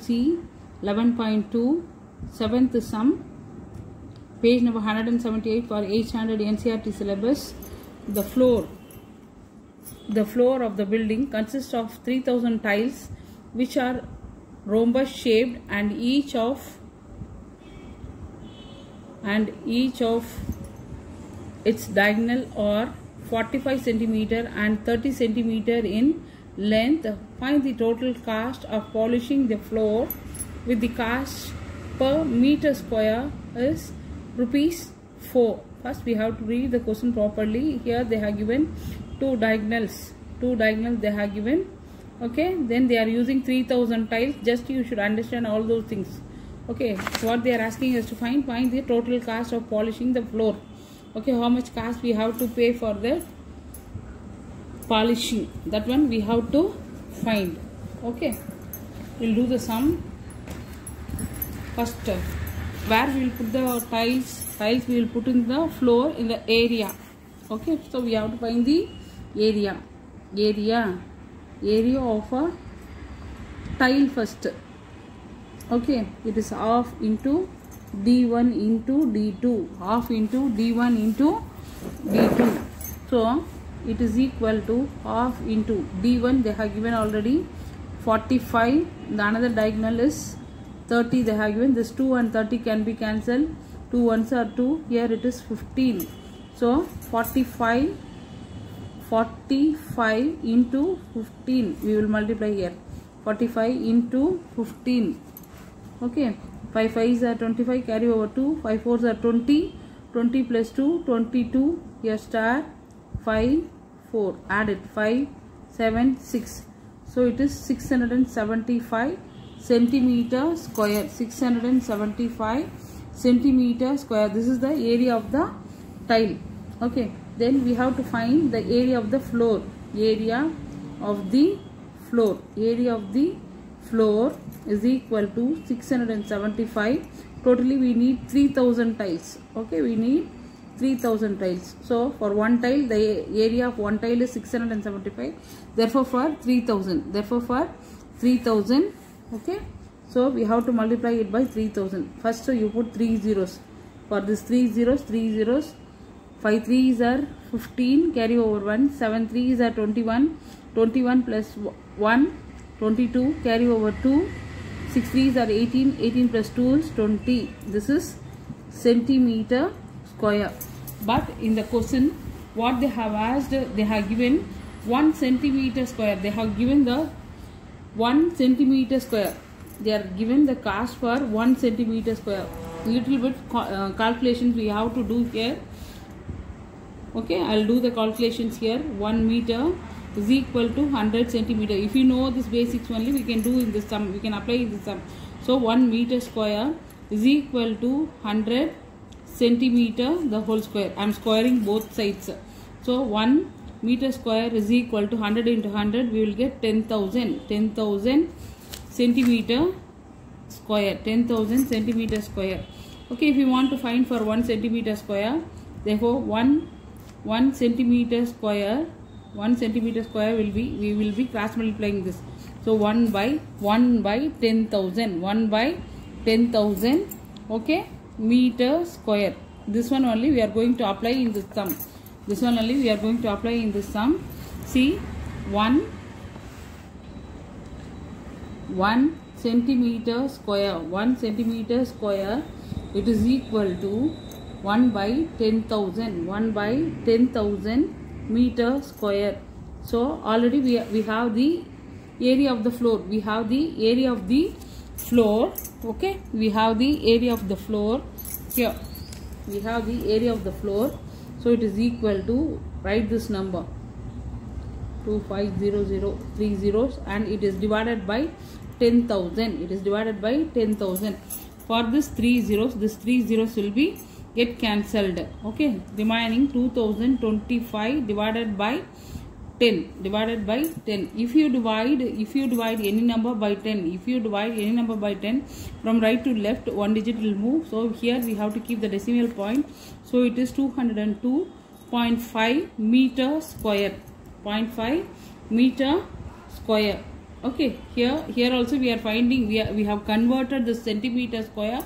see 11.2 7th sum, page number 178 for 8th standard NCERT syllabus. The floor of the building consists of 3000 tiles which are rhombus shaped, and each of its diagonal are 45 cm and 30 cm in length. Find the total cost of polishing the floor with the cost per meter square is rupees 4. First we have to read the question properly. Here they have given two diagonals they have given. Okay, then they are using 3000 tiles. Just you should understand all those things. Okay, what they are asking is to find the total cost of polishing the floor. Okay, how much cost we have to pay for the polishing, that one we have to find. Okay, we'll do the sum. First, where we will put the tiles we will put in the floor in the area. Okay, so we have to find the area of a tile first. Okay, it is half into d1 into d2, half into d1 into d2. So it is equal to half into d1 they have given already 45, the another diagonal is 30 they have given. This 2 and 30 can be cancelled, 2 ones are 2, here it is 15. So 45 into 15 we will multiply here, 45 into 15. Okay, 5 5s are 25, carry over 2, 5 4s are 20, 20 plus 2 22, here star 5 4, add it 5 7 6, so it is 675 centimeter square, 675 centimeter square. This is the area of the tile. Okay, then we have to find the area of the floor. Area of the floor is equal to 675. Totally we need 3000 tiles. Okay, we need 3000 tiles. So for one tile, the area of one tile is 675. Therefore for 3000. Okay, so we have to multiply it by 3000. First, so you put 3 zeros. For this 3 zeros, 5 3s are 15, carry over 1, 7 3s are 21, 21 plus 1, 22, carry over 2, 6 3s are 18, 18 plus 2 is 20. This is centimeter square. But in the question, what they have asked, they have given 1 centimeter square. They have given the 1 centimeter square. They are given the cost for 1 centimeter square. Little bit calculations we have to do here. Okay, I'll do the calculations here. 1 meter is equal to 100 centimeter. If you know this basics only, we can do in this sum. We can apply in this sum. So 1 meter square is equal to 100 centimeter the whole square. I am squaring both sides. So 1 meter square is equal to 100 into 100. We will get 10,000 centimeter square. 10,000 centimeter square. Okay, if you want to find for 1 centimeter square, therefore 1 centimeter square will be, we will be cross multiplying this. So 1 by 10,000, 1 by 10,000, okay, meter square. This one only we are going to apply in this sum. See, 1 centimeter square, it is equal to 1 by 10,000 meter square. So already we have the area of the floor. Okay, we have the area of the floor here. So it is equal to, write this number 250030, and it is divided by 10,000. For this 3 zeros, will be get cancelled. Okay, remaining 2025 divided by 10. If you divide any number by 10, from right to left, one digit will move. So here we have to keep the decimal point. So it is 202.5 meter square. 0.5 meter square. Okay, here also we are finding, we have converted the centimeter square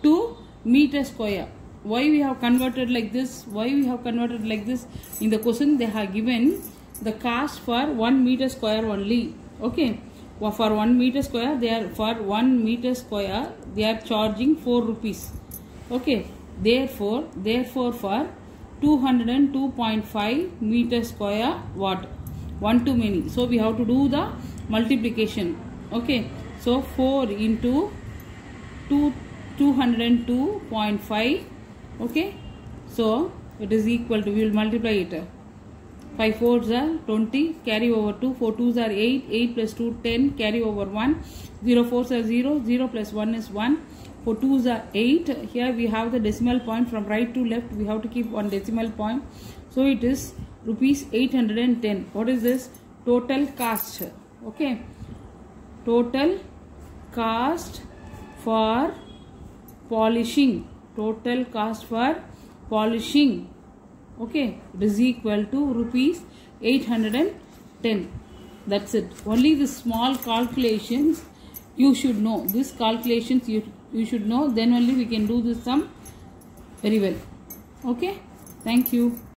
to meter square. Why we have converted like this? Why we have converted like this? In the question they have given the cost for 1 meter square only. Okay, for 1 meter square, they are for 1 meter square they are charging 4 rupees. Okay, therefore for 202.5 meter square what? 1 to many. So we have to do the multiplication. Okay, so 4 into 202.5. okay, so it is equal to, we will multiply it. 5 4s are 20, carry over 2, 4 2s are 8, 8 plus 2 10, carry over 1, 0 4s are 0, 0 plus 1 is 1, 4 2s are 8. Here we have the decimal point from right to left, we have to keep one decimal point. So it is rupees 810. What is this? Total cost. Okay, total cost for polishing. Total cost for polishing. Okay, it is equal to rupees 810. That's it. Only the small calculations you should know. These calculations you should know. Then only we can do this sum very well. Okay, thank you.